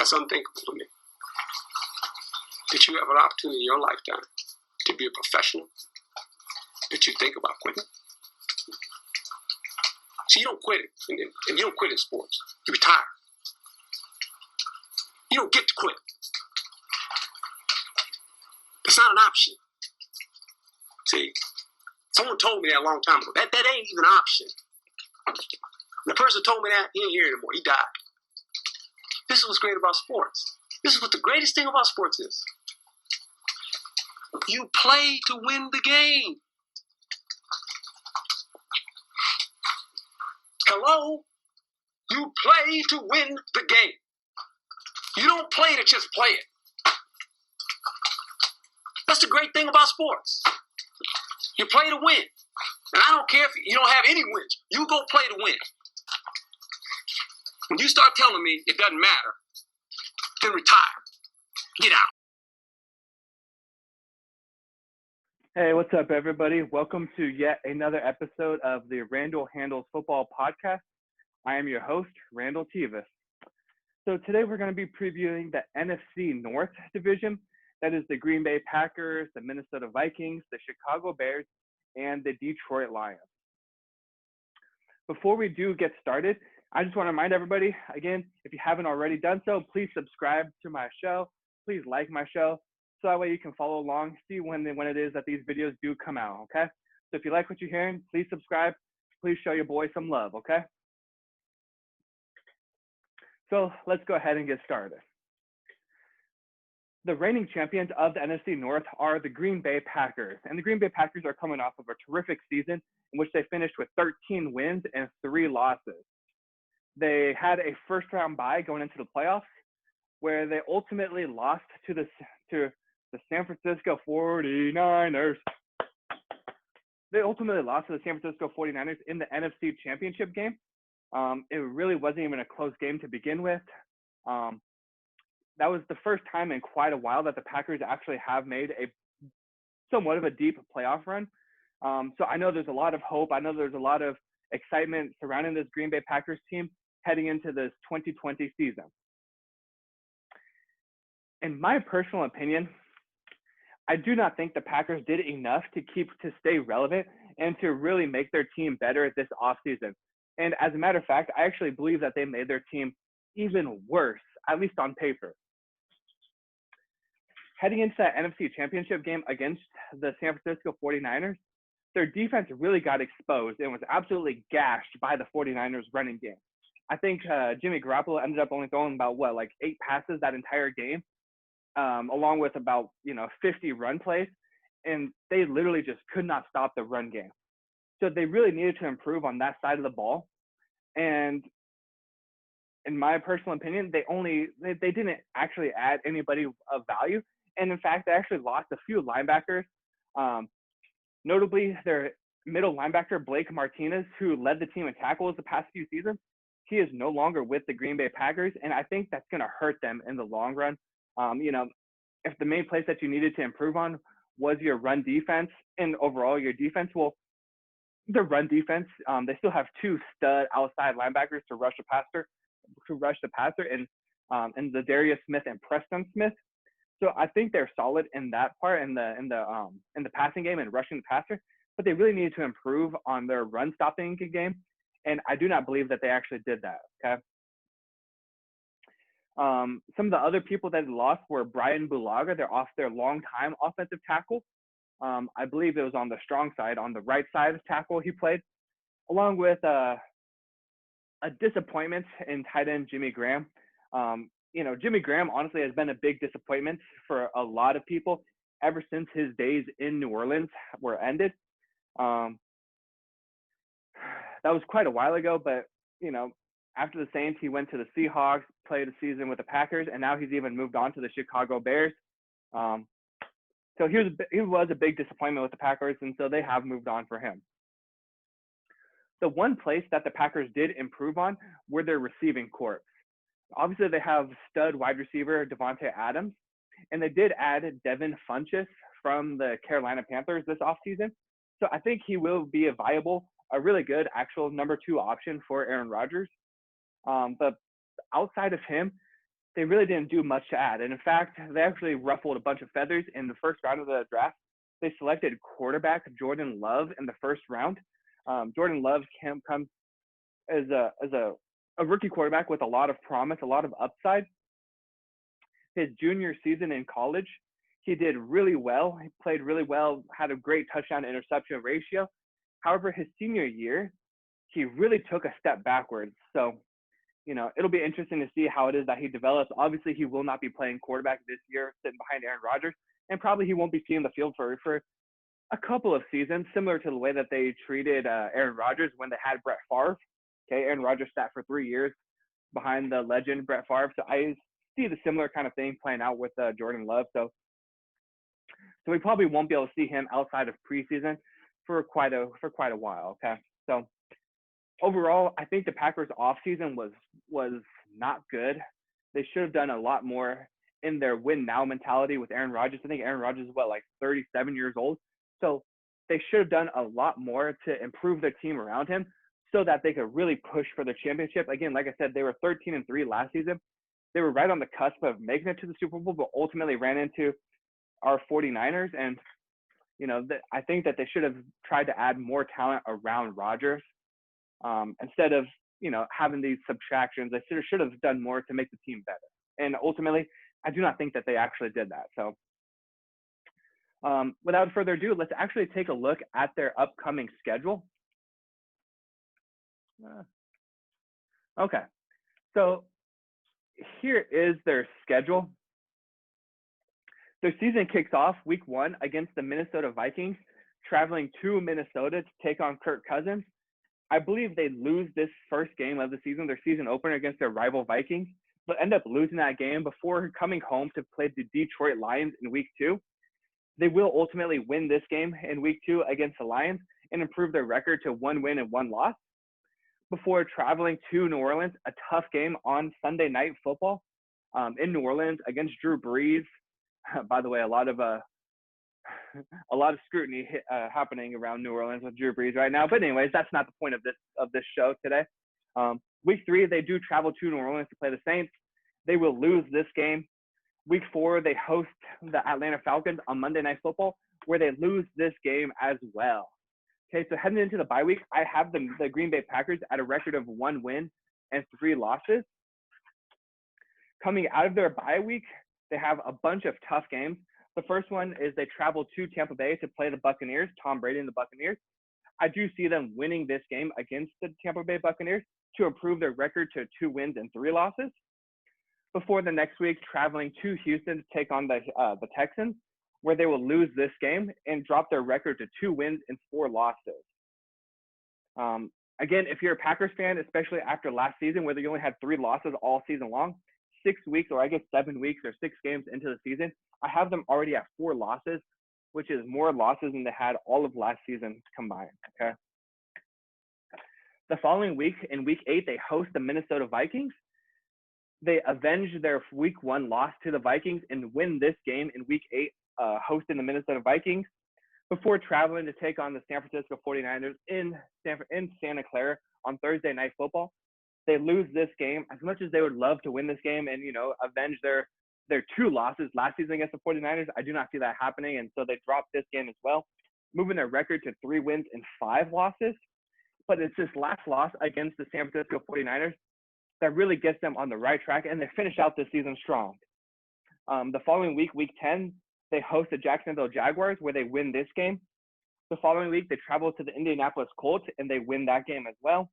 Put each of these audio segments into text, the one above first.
That's unthinkable to me. Did you have an opportunity in your lifetime to be a professional? Did you think about quitting? See, you don't quit it, and you don't quit in sports. You retire. You don't get to quit. It's not an option. See, someone told me that a long time ago. That ain't even an option. And the person told me that, he ain't here anymore. He died. This is what's great about sports. This is what the greatest thing about sports is. You play to win the game. Hello? You play to win the game. You don't play to just play it. That's the great thing about sports. You play to win. And I don't care if you don't have any wins. You go play to win. When you start telling me it doesn't matter, then retire. Get out. Hey, what's up, everybody? Welcome to yet another episode of the Randall Handles Football Podcast. I am your host, Randall Tevis. So today we're going to be previewing the NFC North Division. That is the Green Bay Packers, the Minnesota Vikings, the Chicago Bears, and the Detroit Lions. Before we do get started, I just want to remind everybody, again, if you haven't already done so, please subscribe to my show. Please like my show. So that way you can follow along, see when it is that these videos do come out, okay? So if you like what you're hearing, please subscribe. Please show your boy some love, okay? So let's go ahead and get started. The reigning champions of the NFC North are the Green Bay Packers. And the Green Bay Packers are coming off of a terrific season in which they finished with 13 wins and 3 losses. They had a first-round bye going into the playoffs where they ultimately lost to the San Francisco 49ers. They ultimately lost to the San Francisco 49ers in the NFC Championship game. It really wasn't even a close game to begin with. That was the first time in quite a while that the Packers actually have made a somewhat of a deep playoff run. So I know there's a lot of hope. I know there's a lot of excitement surrounding this Green Bay Packers team heading into this 2020 season. In my personal opinion, I do not think the Packers did enough to stay relevant and to really make their team better this offseason. And as a matter of fact, I actually believe that they made their team even worse, at least on paper. Heading into that NFC Championship game against the San Francisco 49ers, their defense really got exposed and was absolutely gashed by the 49ers running game. I think Jimmy Garoppolo ended up only throwing about 8 passes that entire game, along with about 50 run plays, and they literally just could not stop the run game. So they really needed to improve on that side of the ball. And in my personal opinion, they didn't actually add anybody of value. And in fact, they actually lost a few linebackers, notably their middle linebacker, Blake Martinez, who led the team in tackles the past few seasons. He is no longer with the Green Bay Packers, and I think that's going to hurt them in the long run. If the main place that you needed to improve on was your run defense and overall your defense, well, the run defense, they still have 2 stud outside linebackers to rush the passer, and the Darius Smith and Preston Smith. So I think they're solid in that part in the passing game and rushing the passer, but they really needed to improve on their run stopping game, and I do not believe that they actually did that. Okay. Some of the other people that lost were Brian Bulaga. They're off their longtime offensive tackle. I believe it was on the strong side, on the right side of tackle he played, along with a disappointment in tight end Jimmy Graham. Jimmy Graham honestly has been a big disappointment for a lot of people ever since his days in New Orleans were ended. That was quite a while ago, but after the Saints, he went to the Seahawks, played a season with the Packers, and now he's even moved on to the Chicago Bears. So he was a big disappointment with the Packers, and so they have moved on for him. The one place that the Packers did improve on were their receiving corps. Obviously, they have stud wide receiver Devontae Adams, and they did add Devin Funchess from the Carolina Panthers this offseason. So I think he will be a really good actual number 2 option for Aaron Rodgers. But outside of him, they really didn't do much to add. And in fact, they actually ruffled a bunch of feathers in the first round of the draft. They selected quarterback Jordan Love in the first round. Jordan Love comes as a rookie quarterback with a lot of promise, a lot of upside. His junior season in college, he did really well. He played really well, had a great touchdown to interception ratio. However, his senior year, he really took a step backwards. So, it'll be interesting to see how it is that he develops. Obviously, he will not be playing quarterback this year, sitting behind Aaron Rodgers, and probably he won't be seeing the field for a couple of seasons, similar to the way that they treated Aaron Rodgers when they had Brett Favre. Okay, Aaron Rodgers sat for 3 years behind the legend Brett Favre. So I see the similar kind of thing playing out with Jordan Love. So we probably won't be able to see him outside of preseason for quite a while. Okay, so overall, I think the Packers offseason was not good. They should have done a lot more in their win now mentality with Aaron Rodgers. I think Aaron Rodgers is 37 years old. So they should have done a lot more to improve their team around him so that they could really push for the championship. Again, like I said, they were 13-3 last season. They were right on the cusp of making it to the Super Bowl, but ultimately ran into our 49ers. And, I think that they should have tried to add more talent around Rodgers instead of, having these subtractions. They should have done more to make the team better. And ultimately, I do not think that they actually did that. So without further ado, let's actually take a look at their upcoming schedule. Okay, so here is their schedule. Their season kicks off week 1 against the Minnesota Vikings, traveling to Minnesota to take on Kirk Cousins. I believe they lose this first game of the season, their season opener against their rival Vikings, but end up losing that game before coming home to play the Detroit Lions in week 2. They will ultimately win this game in week 2 against the Lions and improve their record to 1 win and 1 loss before traveling to New Orleans, a tough game on Sunday Night Football in New Orleans against Drew Brees. By the way, a lot of scrutiny happening around New Orleans with Drew Brees right now. But anyways, that's not the point of this show today. Week 3, they do travel to New Orleans to play the Saints. They will lose this game. Week 4, they host the Atlanta Falcons on Monday Night Football, where they lose this game as well. Okay, so heading into the bye week, I have the Green Bay Packers at a record of 1 win and 3 losses. Coming out of their bye week, they have a bunch of tough games. The first one is they travel to Tampa Bay to play the Buccaneers, Tom Brady and the Buccaneers. I do see them winning this game against the Tampa Bay Buccaneers to improve their record to 2 wins and 3 losses. Before the next week, traveling to Houston to take on the Texans, where they will lose this game and drop their record to 2 wins and 4 losses. Again, if you're a Packers fan, especially after last season, where they only had 3 losses all season long, 6 weeks, or I guess 7 weeks or 6 games into the season, I have them already at 4 losses, which is more losses than they had all of last season combined. Okay. The following week, in week 8, they host the Minnesota Vikings. They avenge their week 1 loss to the Vikings and win this game in week 8, hosting the Minnesota Vikings, before traveling to take on the San Francisco 49ers in Santa Clara on Thursday Night Football. They lose this game. As much as they would love to win this game and, avenge their 2 losses last season against the 49ers, I do not see that happening, and so they drop this game as well, moving their record to 3 wins and 5 losses. But it's this last loss against the San Francisco 49ers that really gets them on the right track, and they finish out this season strong. The following week, week 10, they host the Jacksonville Jaguars, where they win this game. The following week, they travel to the Indianapolis Colts, and they win that game as well.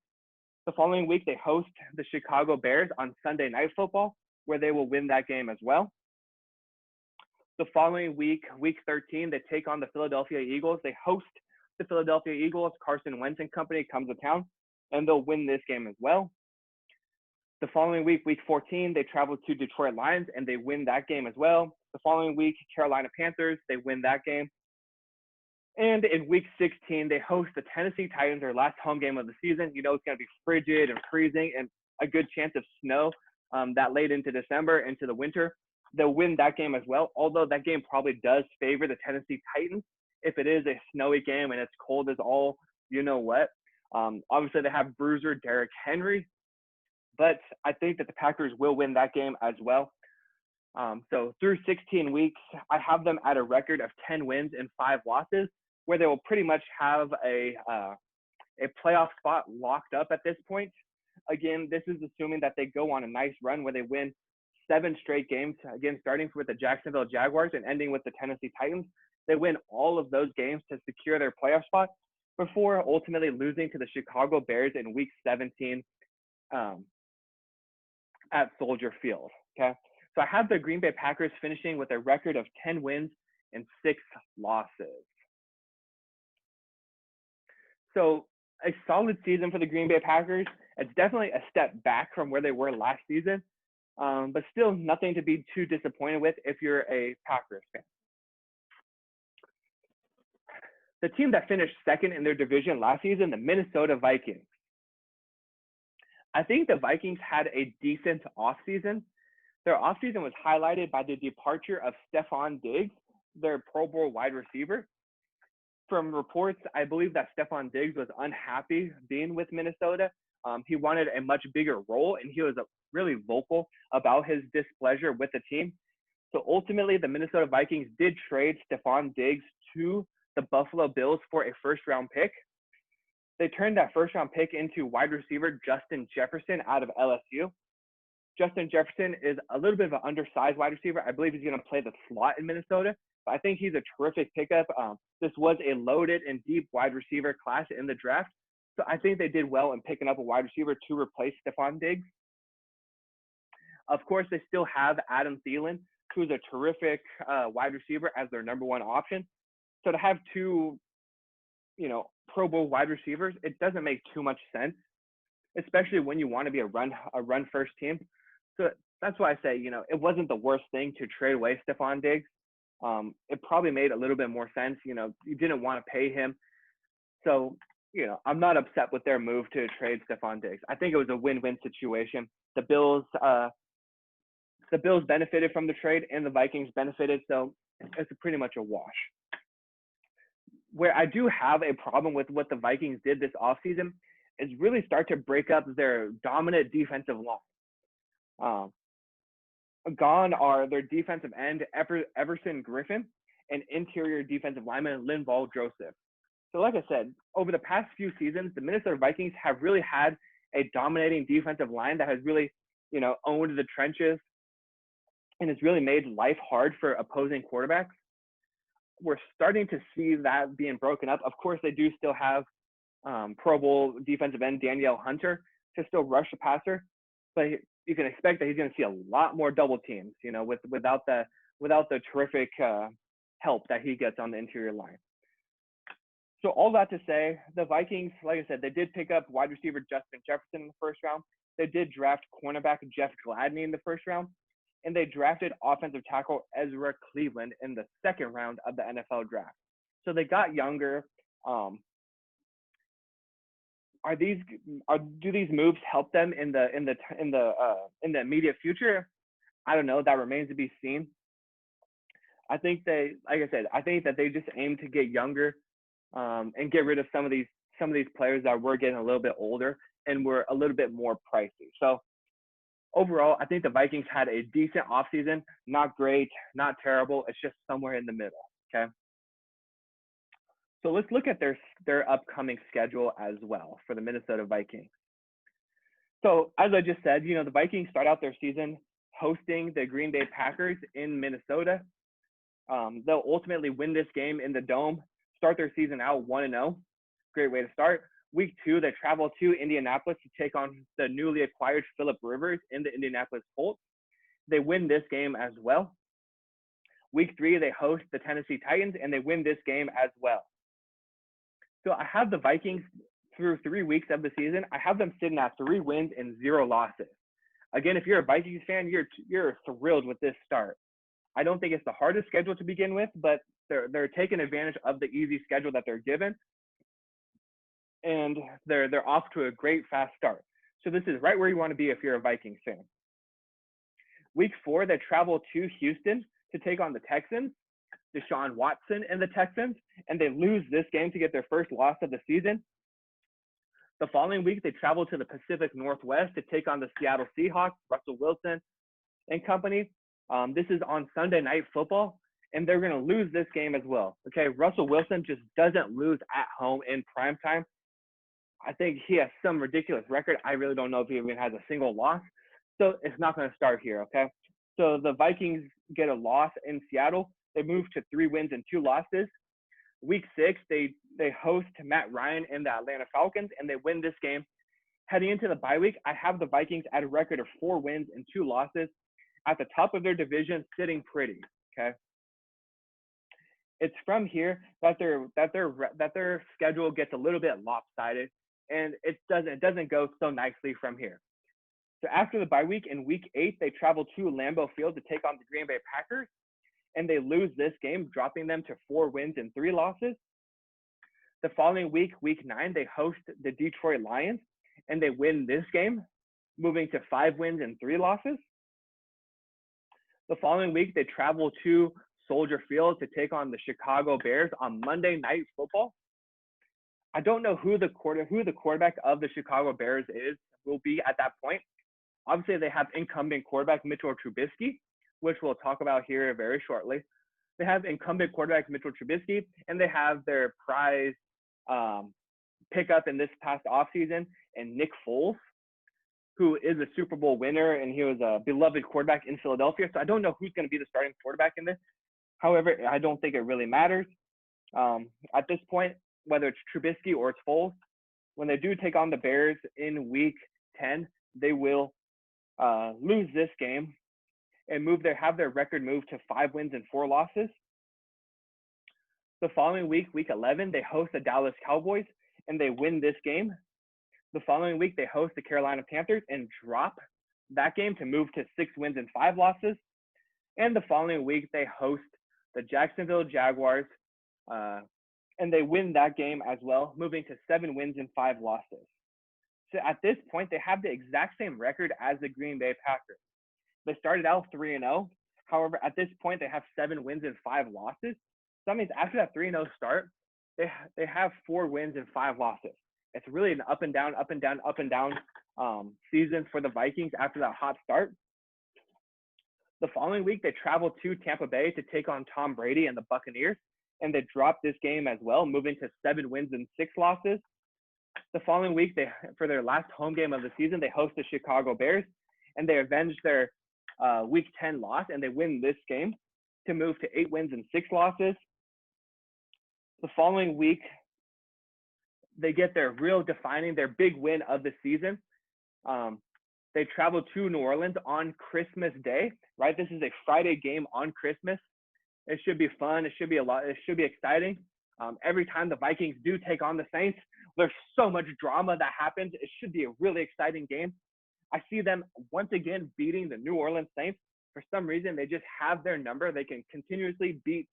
The following week, they host the Chicago Bears on Sunday Night Football, where they will win that game as well. The following week, week 13, they take on the Philadelphia Eagles. They host the Philadelphia Eagles. Carson Wentz and company comes to town, and they'll win this game as well. The following week, week 14, they travel to Detroit Lions, and they win that game as well. The following week, Carolina Panthers, they win that game. And in week 16, they host the Tennessee Titans, their last home game of the season. It's going to be frigid and freezing and a good chance of snow that late into December, into the winter. They'll win that game as well, although that game probably does favor the Tennessee Titans if it is a snowy game and it's cold as all you know what. Obviously, they have bruiser Derrick Henry, but I think that the Packers will win that game as well. So through 16 weeks, I have them at a record of 10 wins and 5 losses, where they will pretty much have a playoff spot locked up at this point. Again, this is assuming that they go on a nice run where they win 7 straight games, again, starting with the Jacksonville Jaguars and ending with the Tennessee Titans. They win all of those games to secure their playoff spot before ultimately losing to the Chicago Bears in Week 17 at Soldier Field. Okay, so I have the Green Bay Packers finishing with a record of 10 wins and 6 losses. So a solid season for the Green Bay Packers. It's definitely a step back from where they were last season, but still nothing to be too disappointed with if you're a Packers fan. The team that finished second in their division last season, the Minnesota Vikings. I think the Vikings had a decent offseason. Their offseason was highlighted by the departure of Stephon Diggs, their Pro Bowl wide receiver. From reports, I believe that Stephon Diggs was unhappy being with Minnesota. He wanted a much bigger role, and he was really vocal about his displeasure with the team. So ultimately, the Minnesota Vikings did trade Stephon Diggs to the Buffalo Bills for a first-round pick. They turned that first-round pick into wide receiver Justin Jefferson out of LSU. Justin Jefferson is a little bit of an undersized wide receiver. I believe he's going to play the slot in Minnesota, but I think he's a terrific pickup. This was a loaded and deep wide receiver class in the draft, so I think they did well in picking up a wide receiver to replace Stephon Diggs. Of course, they still have Adam Thielen, who's a terrific wide receiver as their number 1 option. So to have 2, Pro Bowl wide receivers, it doesn't make too much sense, especially when you want to be a run first team. So that's why I say, it wasn't the worst thing to trade away Stephon Diggs. It probably made a little bit more sense. You didn't want to pay him. So, I'm not upset with their move to trade Stephon Diggs. I think it was a win-win situation. The Bills benefited from the trade and the Vikings benefited. So it's pretty much a wash. Where I do have a problem with what the Vikings did this offseason is really start to break up their dominant defensive line. Gone are their defensive end, Everson Griffin, and interior defensive lineman, Linval Joseph. So like I said, over the past few seasons, the Minnesota Vikings have really had a dominating defensive line that has really, owned the trenches and has really made life hard for opposing quarterbacks. We're starting to see that being broken up. Of course, they do still have Pro Bowl defensive end Danielle Hunter to still rush the passer, but you can expect that he's going to see a lot more double teams, without the terrific help that he gets on the interior line. So all that to say, the Vikings, like I said, they did pick up wide receiver Justin Jefferson in the first round. They did draft cornerback Jeff Gladney in the first round, and they drafted offensive tackle Ezra Cleveland in the second round of the NFL draft. So they got younger. Do these moves help them in the immediate future? I don't know. That remains to be seen. I think they just aim to get younger and get rid of some of these players that were getting a little bit older and were a little bit more pricey. So overall, I think the Vikings had a decent offseason. Not great, not terrible. It's just somewhere in the middle. Okay. So let's look at their upcoming schedule as well for the Minnesota Vikings. So as I just said, the Vikings start out their season hosting the Green Bay Packers in Minnesota. They'll ultimately win this game in the Dome, start their season out 1-0. Great way to start. Week 2, they travel to Indianapolis to take on the newly acquired Phillip Rivers in the Indianapolis Colts. They win this game as well. Week 3, they host the Tennessee Titans, and they win this game as well. So I have the Vikings through 3 weeks of the season. I have them sitting at 3 wins and 0 losses. Again, if you're a Vikings fan, you're thrilled with this start. I don't think it's the hardest schedule to begin with, but they're taking advantage of the easy schedule that they're given, and they're off to a great fast start. So this is right where you want to be if you're a Vikings fan. Week 4, they travel to Houston to take on the Texans, Deshaun Watson and the Texans, and they lose this game to get their first loss of the season. The following week, they travel to the Pacific Northwest to take on the Seattle Seahawks, Russell Wilson and company. This is on Sunday Night Football, and they're going to lose this game as well. Okay, Russell Wilson just doesn't lose at home in primetime. I think he has some ridiculous record. I really don't know if he even has a single loss. So it's not going to start here, okay? So the Vikings get a loss in Seattle. They move to 3 wins and 2 losses. Week 6, they host Matt Ryan and the Atlanta Falcons, and they win this game. Heading into the bye week, I have the Vikings at a record of 4 wins and 2 losses at the top of their division, sitting pretty, okay? It's from here that their schedule gets a little bit lopsided, and it doesn't go so nicely from here. So after the bye week, in week 8, they travel to Lambeau Field to take on the Green Bay Packers, and they lose this game, dropping them to 4 wins and 3 losses. The following week, week 9, they host the Detroit Lions, and they win this game, moving to 5 wins and 3 losses. The following week, they travel to Soldier Field to take on the Chicago Bears on Monday Night Football. I don't know who the quarterback of the Chicago Bears will be at that point. Obviously, they have incumbent quarterback Mitchell Trubisky, which we'll talk about here very shortly. They have incumbent quarterback Mitchell Trubisky, and they have their prize pickup in this past offseason, and Nick Foles, who is a Super Bowl winner, and he was a beloved quarterback in Philadelphia. So I don't know who's going to be the starting quarterback in this. However, I don't think it really matters. At this point, whether it's Trubisky or it's Foles, when they do take on the Bears in week 10, they will lose this game and have their record move to 5 wins and 4 losses. The following week, week 11, they host the Dallas Cowboys, and they win this game. The following week, they host the Carolina Panthers and drop that game to move to 6 wins and 5 losses. And the following week, they host the Jacksonville Jaguars, and they win that game as well, moving to 7 wins and 5 losses. So at this point, they have the exact same record as the Green Bay Packers. They started out 3-0. However, at this point, they have 7 wins and 5 losses. So that means after that 3-0 start, they have 4 wins and 5 losses. It's really an up and down season for the Vikings after that hot start. The following week, they travel to Tampa Bay to take on Tom Brady and the Buccaneers, and they drop this game as well, moving to 7 wins and 6 losses. The following week, for their last home game of the season, they host the Chicago Bears, and they avenge their week 10 loss, and they win this game to move to 8 wins and 6 losses. The following week, they get their big win of the season. They travel to New Orleans on Christmas Day, right? This is a Friday game on Christmas. It should be fun. It should be exciting. Every time the Vikings do take on the Saints, there's so much drama that happens. It should be a really exciting game. I see them once again beating the New Orleans Saints. For some reason, they just have their number. They can continuously beat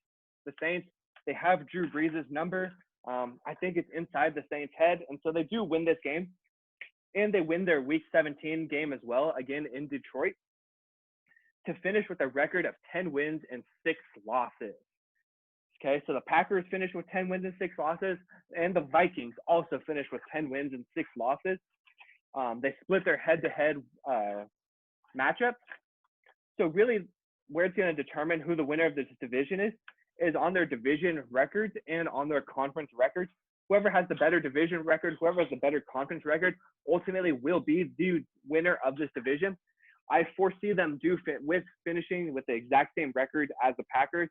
the Saints. They have Drew Brees' number. I think it's inside the Saints' head, and so they do win this game. And they win their Week 17 game as well, again in Detroit, to finish with a record of 10 wins and 6 losses. Okay, so the Packers finished with 10 wins and 6 losses, and the Vikings also finished with 10 wins and 6 losses. They split their head-to-head matchups. So really, where it's going to determine who the winner of this division is on their division records and on their conference records. Whoever has the better division record, whoever has the better conference record, ultimately will be the winner of this division. I foresee them finishing with the exact same record as the Packers.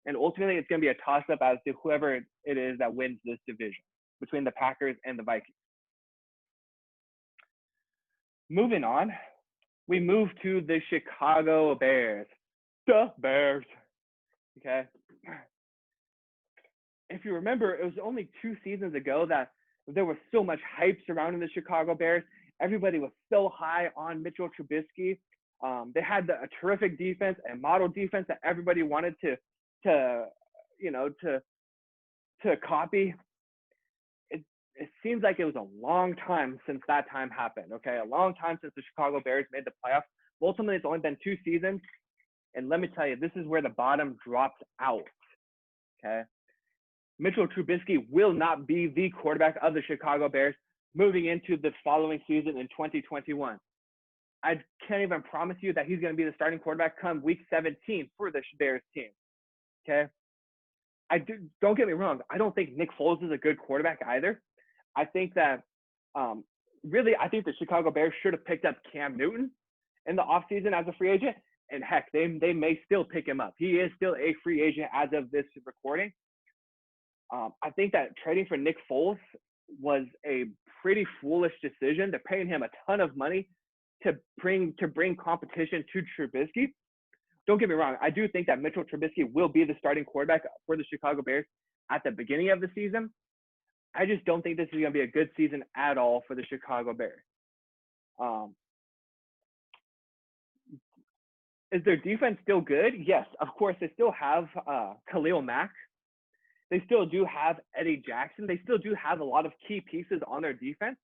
And ultimately, it's going to be a toss-up as to whoever it is that wins this division between the Packers and the Vikings. Moving on, we move to the Chicago Bears. The Bears. Okay. If you remember, it was only 2 seasons ago that there was so much hype surrounding the Chicago Bears. Everybody was so high on Mitchell Trubisky. They had a terrific defense, a model defense that everybody wanted to copy. It seems like it was a long time since that time happened. Okay, a long time since the Chicago Bears made the playoffs. Ultimately, it's only been 2 seasons, and let me tell you, this is where the bottom drops out. Okay. Mitchell Trubisky will not be the quarterback of the Chicago Bears. moving into the following season in 2021. I can't even promise you that he's going to be the starting quarterback come week 17 for the Bears team. Okay. Don't get me wrong. I don't think Nick Foles is a good quarterback either. I think that really, I think the Chicago Bears should have picked up Cam Newton in the offseason as a free agent. And heck, they may still pick him up. He is still a free agent as of this recording. I think that trading for Nick Foles was a pretty foolish decision. They're paying him a ton of money to bring competition to Trubisky. Don't get me wrong. I do think that Mitchell Trubisky will be the starting quarterback for the Chicago Bears at the beginning of the season. I just don't think this is going to be a good season at all for the Chicago Bears. Is their defense still good? Yes, of course. They still have Khalil Mack. They still do have Eddie Jackson. They still do have a lot of key pieces on their defense.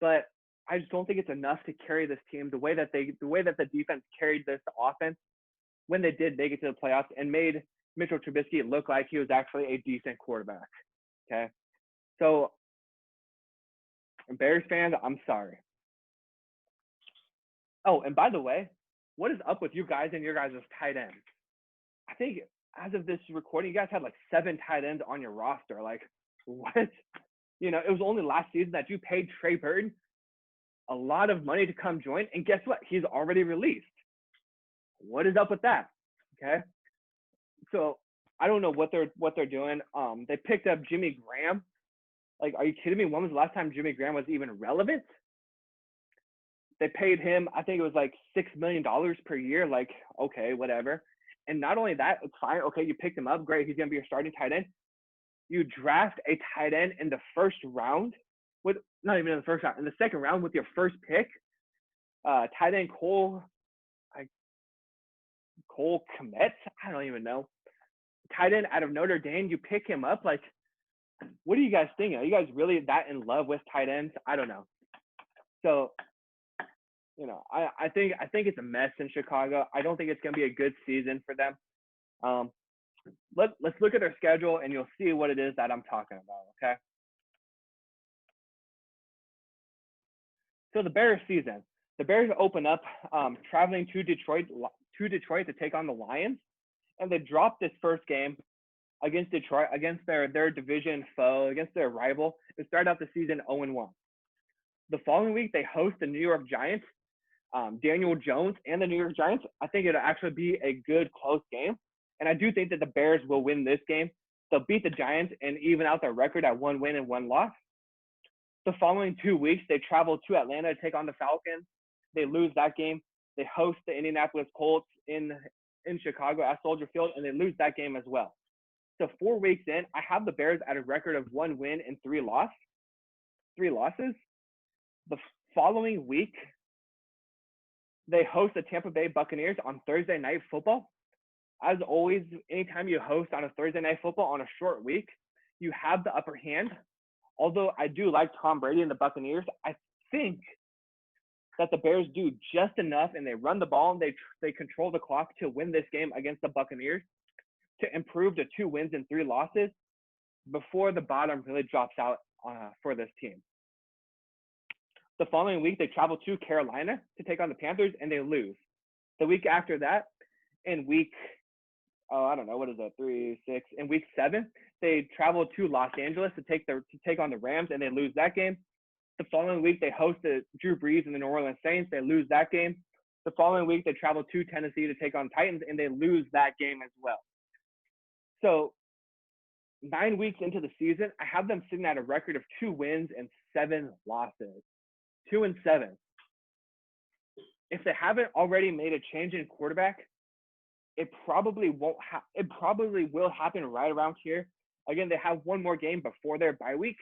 But I just don't think it's enough to carry this team the way that the defense carried this offense when they did make it to the playoffs and made Mitchell Trubisky look like he was actually a decent quarterback. Okay. So, Bears fans, I'm sorry. Oh, and by the way, what is up with you guys and your guys' tight ends? I think as of this recording, you guys had like 7 tight ends on your roster. Like, what? You know, it was only last season that you paid Trey Burton a lot of money to come join, and guess what? He's already released. What is up with that? Okay. So I don't know what they're doing. They picked up Jimmy Graham. Like, are you kidding me? When was the last time Jimmy Graham was even relevant? They paid him, I think it was like $6 million per year. Like, okay, whatever. And not only that, it's fine. Okay, you picked him up. Great. He's going to be your starting tight end. You draft a tight end in the first round not even in the first round, in the second round with your first pick. Tight end Cole Kmet, I don't even know. Tight end out of Notre Dame, you pick him up. Like, what are you guys thinking? Are you guys really that in love with tight ends? I don't know. So, you know, I think it's a mess in Chicago. I don't think it's going to be a good season for them. Let's look at their schedule and you'll see what it is that I'm talking about. Okay. So the Bears season, the Bears open up traveling to Detroit to take on the Lions, and they dropped this first game against Detroit, against their division foe, against their rival. They started out the season 0-1. The following week, they host the New York Giants. Daniel Jones and the New York Giants. I think it'll actually be a good close game, and I do think that the Bears will win this game. They'll beat the Giants and even out their record at 1 win and 1 loss. The following 2 weeks, they travel to Atlanta to take on the Falcons. They lose that game. They host the Indianapolis Colts in Chicago at Soldier Field, and they lose that game as well. So 4 weeks in, I have the Bears at a record of 1 win and 3 losses. The following week, they host the Tampa Bay Buccaneers on Thursday Night Football. As always, anytime you host on a Thursday Night Football on a short week, you have the upper hand. Although I do like Tom Brady and the Buccaneers, I think that the Bears do just enough and they run the ball and they control the clock to win this game against the Buccaneers to improve to 2 wins and 3 losses before the bottom really drops out for this team. The following week, they travel to Carolina to take on the Panthers and they lose. The week after that, in week, in week 7, they travel to Los Angeles to take on the Rams and they lose that game. The following week, they host the Drew Brees and the New Orleans Saints. They lose that game. The following week, they travel to Tennessee to take on Titans and they lose that game as well. So 9 weeks into the season, I have them sitting at a record of 2 wins and 7 losses. 2-7. If they haven't already made a change in quarterback, it probably will happen right around here. Again, they have 1 more game before their bye week.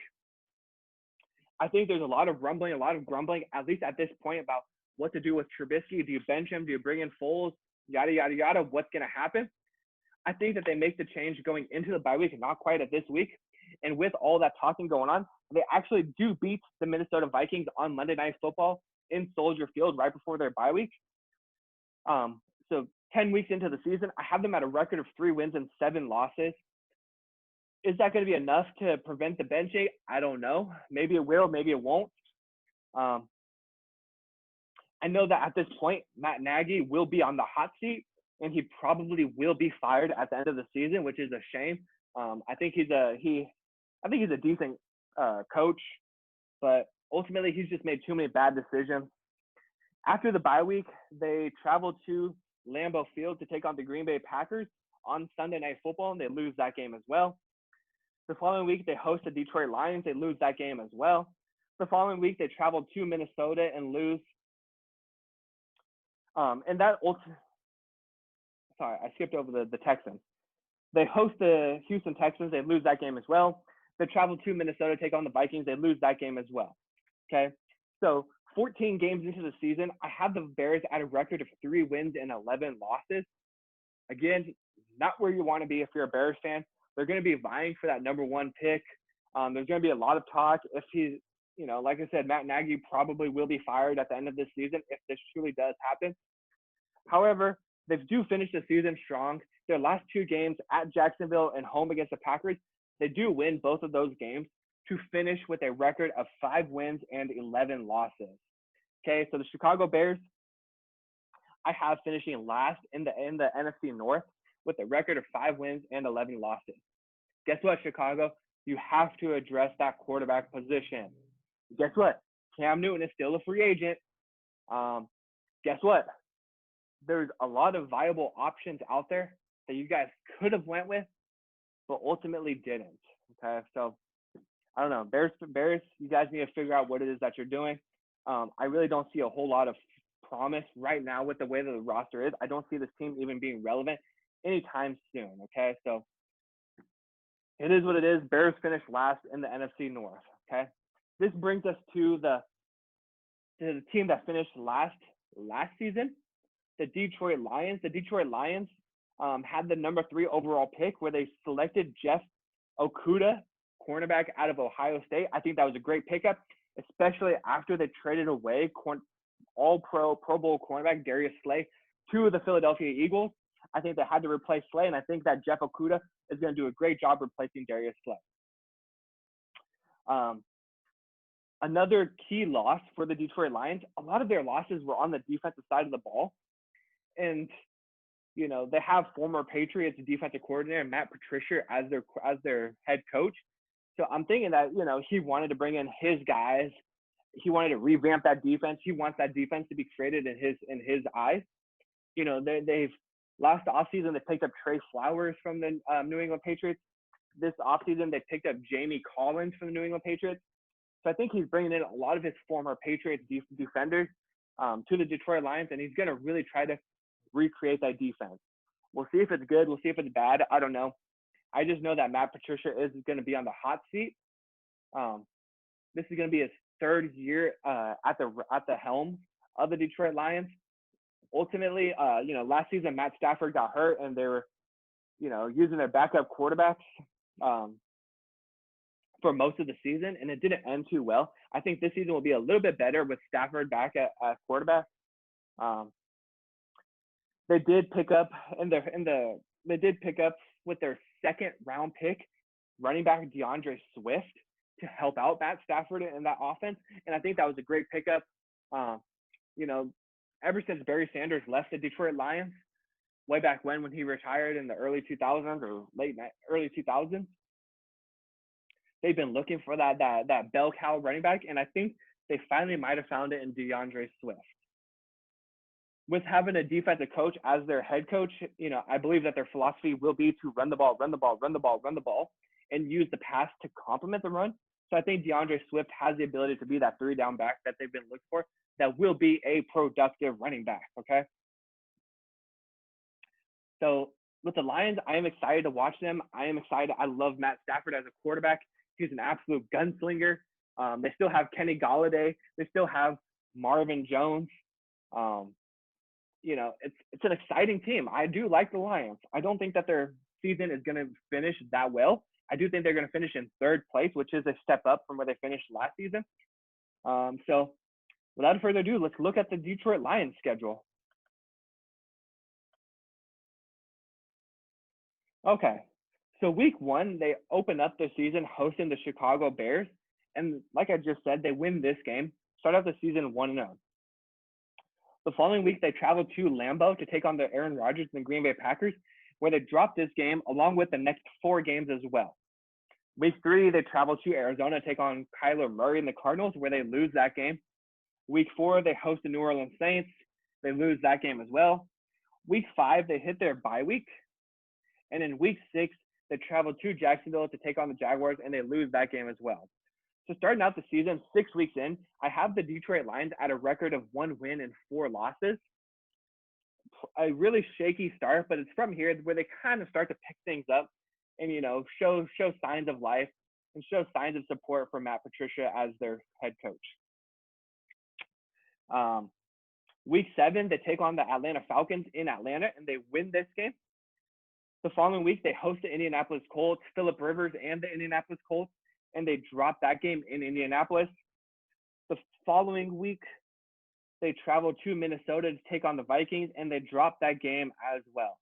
I think there's a lot of grumbling, at least at this point, about what to do with Trubisky. Do you bench him? Do you bring in Foles? Yada, yada, yada. What's going to happen? I think that they make the change going into the bye week and not quite at this week. And with all that talking going on, they actually do beat the Minnesota Vikings on Monday Night Football in Soldier Field right before their bye week. So 10 weeks into the season, I have them at a record of 3 wins and 7 losses. Is that going to be enough to prevent the benching? I don't know. Maybe it will, maybe it won't. I know that at this point, Matt Nagy will be on the hot seat, and he probably will be fired at the end of the season, which is a shame. I think he's a decent coach, but ultimately he's just made too many bad decisions. After the bye week, they traveled to Lambeau Field to take on the Green Bay Packers on Sunday Night Football, and they lose that game as well. The following week, they host the Detroit Lions. They lose that game as well. The following week, they traveled to Minnesota and lose. I skipped over the Texans. They host the Houston Texans. They lose that game as well. They travel to Minnesota, take on the Vikings. They lose that game as well. Okay, so 14 games into the season, I have the Bears at a record of 3 wins and 11 losses. Again, not where you want to be if you're a Bears fan. They're going to be vying for that number 1 pick. There's going to be a lot of talk if he's, like I said, Matt Nagy probably will be fired at the end of this season if this truly does happen. However, they do finish the season strong. Their last 2 games at Jacksonville and home against the Packers, they do win both of those games to finish with a record of 5 wins and 11 losses. Okay, so the Chicago Bears, I have finishing last in the NFC North with a record of 5 wins and 11 losses. Guess what, Chicago? You have to address that quarterback position. Guess what? Cam Newton is still a free agent. Guess what? There's a lot of viable options out there that you guys could have went with, but ultimately didn't. Okay, so I don't know. Bears, you guys need to figure out what it is that you're doing. I really don't see a whole lot of promise right now with the way that the roster is. I don't see this team even being relevant anytime soon. Okay, so it is what it is. Bears finished last in the NFC North. Okay, this brings us to the team that finished last season, the Detroit Lions. The Detroit Lions had the number 3 overall pick where they selected Jeff Okudah, cornerback out of Ohio State. I think that was a great pickup, especially after they traded away All-Pro, Pro Bowl cornerback Darius Slay to the Philadelphia Eagles. I think they had to replace Slay, and I think that Jeff Okudah is going to do a great job replacing Darius Slay. Another key loss for the Detroit Lions, a lot of their losses were on the defensive side of the ball. And, they have former Patriots defensive coordinator Matt Patricia as their head coach. So I'm thinking that, he wanted to bring in his guys. He wanted to revamp that defense. He wants that defense to be created in his eyes. They've last offseason, they picked up Trey Flowers from the New England Patriots. This offseason, they picked up Jamie Collins from the New England Patriots. So I think he's bringing in a lot of his former Patriots defenders to the Detroit Lions, and he's going to really try to recreate that defense. We'll see if it's good. We'll see if it's bad. I don't know. I just know that Matt Patricia is going to be on the hot seat. This is going to be his 3rd year at the helm of the Detroit Lions. Ultimately, last season Matt Stafford got hurt, and they were, using their backup quarterbacks for most of the season, and it didn't end too well. I think this season will be a little bit better with Stafford back at quarterback. They did pick up with their 2nd round pick running back DeAndre Swift to help out Matt Stafford in that offense, and I think that was a great pickup. Ever since Barry Sanders left the Detroit Lions, way back when he retired in the early 2000s or early 2000s, they've been looking for that bell cow running back, and I think they finally might have found it in DeAndre Swift. With having a defensive coach as their head coach, I believe that their philosophy will be to run the ball, and use the pass to complement the run. So I think DeAndre Swift has the ability to be that 3-down back that they've been looking for, that will be a productive running back, okay? So with the Lions, I am excited to watch them. I am excited. I love Matt Stafford as a quarterback. He's an absolute gunslinger. They still have Kenny Golladay. They still have Marvin Jones. It's an exciting team. I do like the Lions. I don't think that their season is going to finish that well. I do think they're going to finish in 3rd place, which is a step up from where they finished last season. So without further ado, let's look at the Detroit Lions schedule. Okay, So week 1, they open up the season hosting the Chicago Bears. And like I just said, they win this game, start out the season 1-0. The following week, they travel to Lambeau to take on the Aaron Rodgers and the Green Bay Packers, where they drop this game along with the next 4 games as well. Week 3, they travel to Arizona to take on Kyler Murray and the Cardinals, where they lose that game. Week 4, they host the New Orleans Saints. They lose that game as well. Week 5, they hit their bye week. And in week 6, they travel to Jacksonville to take on the Jaguars, and they lose that game as well. So starting out the season, 6 weeks in, I have the Detroit Lions at a record of 1 win and 4 losses. A really shaky start, but it's from here where they kind of start to pick things up and, show signs of life and show signs of support for Matt Patricia as their head coach. Week 7, they take on the Atlanta Falcons in Atlanta, and they win this game. The following week, they host the Indianapolis Colts, Phillip Rivers and the Indianapolis Colts, and they drop that game in Indianapolis. The following week, they travel to Minnesota to take on the Vikings, and they drop that game as well.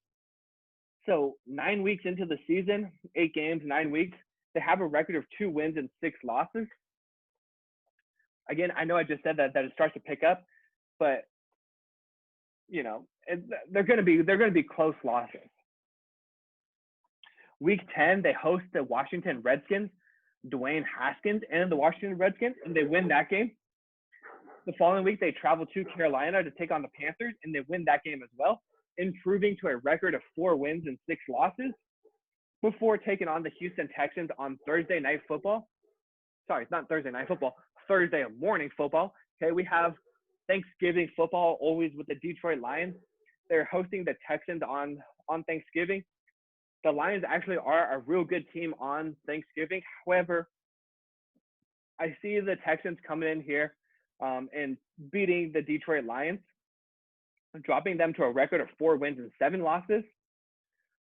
So 9 weeks into the season, 8 games, 9 weeks, they have a record of 2 wins and 6 losses. Again, I know I just said that it starts to pick up, but they're going to be close losses. Week 10, they host the Washington Redskins, Dwayne Haskins and the Washington Redskins, and they win that game. The following week, they travel to Carolina to take on the Panthers, and they win that game as well, improving to a record of 4 wins and 6 losses before taking on the Houston Texans on Thursday Night Football. Sorry, it's not Thursday Night Football, Thursday morning football. Okay, we have Thanksgiving football always with the Detroit Lions. They're hosting the Texans on Thanksgiving. The Lions actually are a real good team on Thanksgiving. However, I see the Texans coming in here and beating the Detroit Lions, dropping them to a record of 4 wins and 7 losses.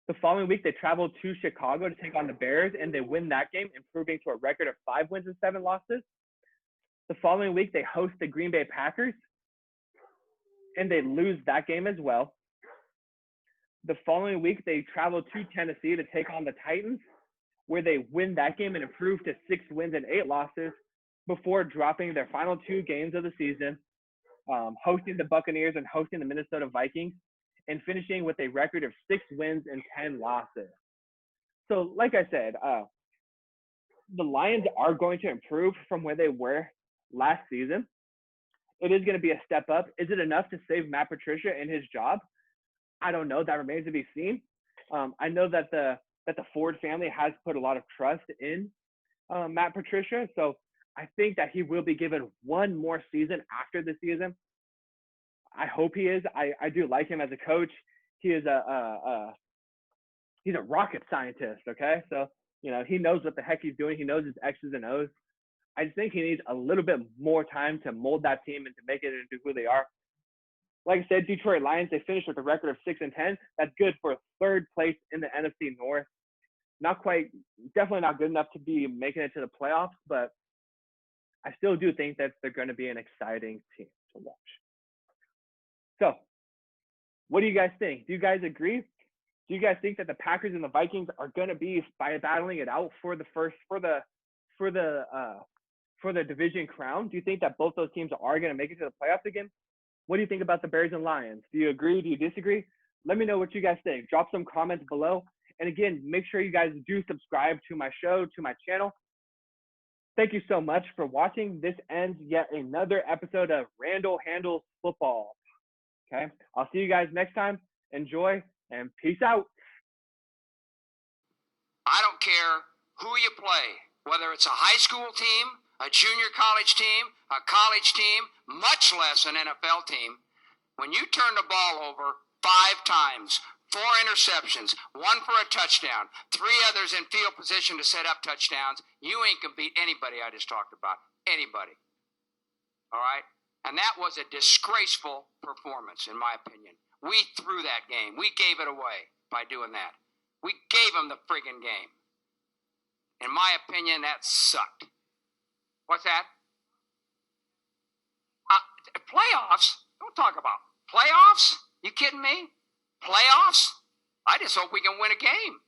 The following week, they travel to Chicago to take on the Bears, and they win that game, improving to a record of 5 wins and 7 losses. The following week, they host the Green Bay Packers, and they lose that game as well. The following week, they travel to Tennessee to take on the Titans, where they win that game and improve to 6 wins and 8 losses before dropping their final 2 games of the season, hosting the Buccaneers and hosting the Minnesota Vikings, and finishing with a record of 6 wins and 10 losses. So, like I said, the Lions are going to improve from where they were last season. It is going to be a step up. Is it enough to save Matt Patricia and his job? I don't know. That remains to be seen. I know that the Ford family has put a lot of trust in Matt Patricia, so I think that he will be given 1 more season after the season. I hope he is. I do like him as a coach. He is he's a rocket scientist. Okay, so he knows what the heck he's doing. He knows his X's and O's. I just think he needs a little bit more time to mold that team and to make it into who they are. Like I said, Detroit Lions, they finished with a record of 6-10. That's good for 3rd place in the NFC North. Definitely not good enough to be making it to the playoffs, but I still do think that they're going to be an exciting team to watch. So, what do you guys think? Do you guys agree? Do you guys think that the Packers and the Vikings are going to be battling it out for the division crown? Do you think that both those teams are going to make it to the playoffs again? What do you think about the Bears and Lions? Do you agree? Do you disagree? Let me know what you guys think. Drop some comments below. And again, make sure you guys do subscribe to my show, to my channel. Thank you so much for watching. This ends yet another episode of Randall Handles Football. Okay? I'll see you guys next time. Enjoy and peace out. I don't care who you play, whether it's a high school team, a junior college team, a college team, much less an NFL team. When you turn the ball over 5 times, 4 interceptions, 1 for a touchdown, 3 others in field position to set up touchdowns, you ain't gonna beat anybody I just talked about. Anybody. All right? And that was a disgraceful performance, in my opinion. We threw that game. We gave it away by doing that. We gave them the friggin' game. In my opinion, that sucked. What's that? Playoffs? Don't talk about playoffs. You kidding me? Playoffs? I just hope we can win a game.